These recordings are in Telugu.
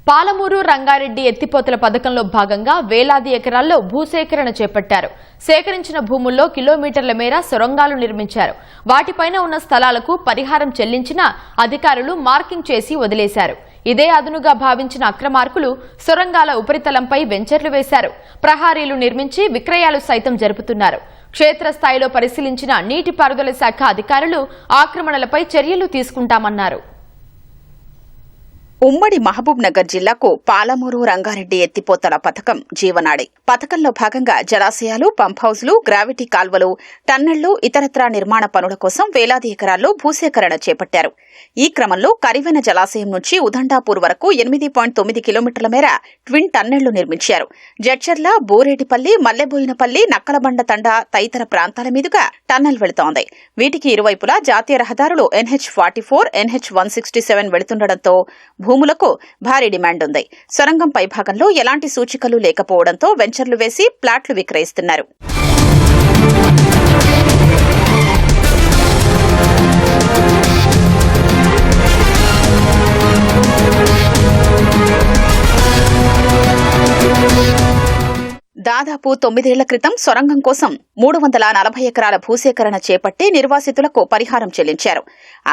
పాలమూరు రంగారెడ్డి ఎత్తిపోతల పథకంలో భాగంగా వేలాది ఎకరాల్లో భూసేకరణ చేపట్టారు. సేకరించిన భూముల్లో కిలోమీటర్ల మేర సొరంగాలు నిర్మించారు. వాటిపైన ఉన్న స్థలాలకు పరిహారం చెల్లించినా అధికారులు మార్కింగ్ చేసి వదిలేశారు. ఇదే అదునుగా భావించిన అక్రమార్కులు సొరంగాల ఉపరితలంపై వెంచర్లు వేశారు. ప్రహారీలు నిర్మించి విక్రయాలు సైతం జరుపుతున్నారు. క్షేత్రస్థాయిలో పరిశీలించిన నీటిపారుదల శాఖ అధికారులు ఆక్రమణలపై చర్యలు తీసుకుంటామన్నారు. ఉమ్మడి మహబూబ్ నగర్ జిల్లాకు పాలమూరు రంగారెడ్డి ఎత్తిపోతల పథకం జీవనాడి. పథకంలో భాగంగా జలాశయాలు, పంప్ హౌజ్లు, గ్రావిటీ కాల్వలు, టన్నెళ్లు, ఇతరత్రా నిర్మాణ పనుల కోసం వేలాది ఎకరాల్లో భూసేకరణ చేపట్టారు. ఈ క్రమంలో కరివెన జలాశయం నుంచి ఉదండాపూర్ వరకు 8.9 కిలోమీటర్ల మేర ట్విన్ టన్నెళ్లు నిర్మించారు. జడ్చర్ల, బోరేటిపల్లి, మల్లెబోయినపల్లి, నక్కలబండ తండా తదితర ప్రాంతాల మీదుగా టన్నెల్ వెళుతోంది. వీటికి ఇరువైపులా జాతీయ రహదారులు NH44, NH167 వెళుతుండటంతో భూములకు భారీ డిమాండ్ ఉంది. సొరంగం పైభాగంలో ఎలాంటి సూచికలు లేకపోవడంతో వెంచర్లు వేసి ప్లాట్లు విక్రయిస్తున్నారు. దాదాపు 9 ఏళ్ల క్రితం సొరంగం కోసం 340 ఎకరాల భూసేకరణ చేపట్టి నిర్వాసితులకు పరిహారం చెల్లించారు.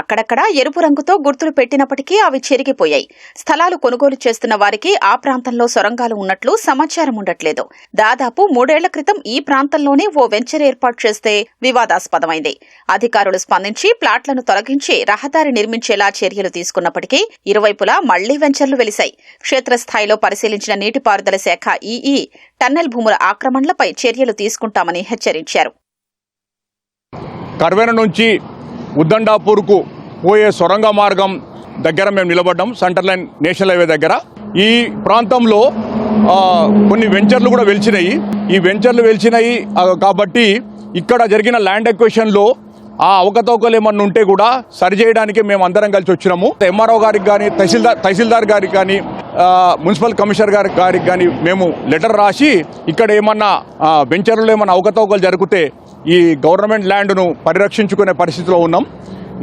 అక్కడక్కడా ఎరుపు రంగుతో గుర్తులు పెట్టినప్పటికీ అవి చెరిగిపోయాయి. స్థలాలు కొనుగోలు చేస్తున్న వారికి ఆ ప్రాంతంలో సొరంగాలు ఉన్నట్లు సమాచారం ఉండట్లేదు. దాదాపు 3 ఏళ్ల క్రితం ఈ ప్రాంతంలోనే ఓ వెంచర్ ఏర్పాటు చేస్తే వివాదాస్పదమైంది. అధికారులు స్పందించి ప్లాట్లను తొలగించి రహదారి నిర్మించేలా చర్యలు తీసుకున్నప్పటికీ ఇరువైపులా మళ్లీ వెంచర్లు వెలిశాయి. క్షేత్రస్థాయిలో పరిశీలించిన నీటిపారుదల శాఖ ఈఈ టన్నెల్ భూముల ఆక్రమణలపై చర్యలు తీసుకుంటామని హెచ్చరించారు. కర్వేన నుంచి ఉద్దండాపూర్కు పోయే సొరంగ మార్గం దగ్గర మేము నిలబడ్డాం. సెంటర్ లైన్ నేషనల్ హైవే దగ్గర. ఈ ప్రాంతంలో కొన్ని వెంచర్లు కూడా వెలిచినాయి. ఈ వెంచర్లు వెలిచినాయి కాబట్టి ఇక్కడ జరిగిన ల్యాండ్ ఎక్విజిషన్లో ఆ అవకతవకలు ఏమన్నా ఉంటే కూడా సరిచేయడానికి మేము అందరం కలిసి వచ్చినాము. ఎంఆర్ఓ గారికి కానీ, తహసీల్దార్ గారికి కానీ, మున్సిపల్ కమిషనర్ గారికి కానీ మేము లెటర్ రాసి ఇక్కడ ఏమన్నా వెంచర్లు ఏమన్నా అవకతవకలు జరిగితే ఈ గవర్నమెంట్ ల్యాండ్ను పరిరక్షించుకునే పరిస్థితిలో ఉన్నాం.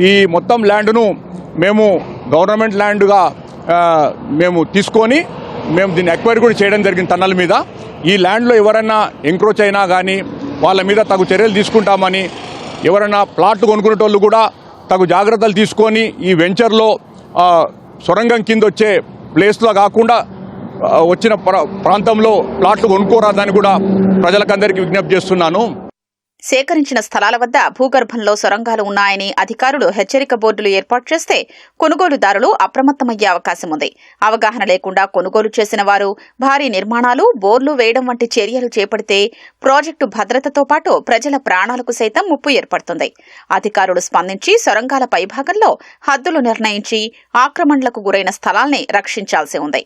ఈ మొత్తం ల్యాండ్ను మేము గవర్నమెంట్ ల్యాండ్గా మేము తీసుకొని మేము దీన్ని ఎక్వైరీ కూడా చేయడం జరిగింది టన్నల్ మీద. ఈ ల్యాండ్లో ఎవరైనా ఎంక్రోచ్ అయినా కానీ వాళ్ళ మీద తగు చర్యలు తీసుకుంటామని, ఎవరైనా ప్లాట్లు కొనుక్కునేటోళ్ళు కూడా తగు జాగ్రత్తలు తీసుకొని ఈ వెంచర్లో సొరంగం కింద వచ్చే ప్లేస్లో కాకుండా వచ్చిన ప్రాంతంలో ప్లాట్లు కొనుక్కోరాదని కూడా ప్రజలకందరికీ విజ్ఞప్తి చేస్తున్నాను. సేకరించిన స్థలాల వద్ద భూగర్భంలో సొరంగాలు ఉన్నాయని అధికారులు హెచ్చరిక బోర్డులు ఏర్పాటు చేస్తే కొనుగోలుదారులు అప్రమత్తమయ్యే అవకాశం ఉంది. అవగాహన లేకుండా కొనుగోలు చేసిన వారు భారీ నిర్మాణాలు, బోర్లు వేయడం వంటి చర్యలు చేపడితే ప్రాజెక్టు భద్రతతో పాటు ప్రజల ప్రాణాలకు సైతం ముప్పు ఏర్పడుతుంది. అధికారులు స్పందించి సొరంగాల పైభాగంలో హద్దులు నిర్ణయించి ఆక్రమణలకు గురైన స్థలాల్ని రక్షించాల్సి ఉంది.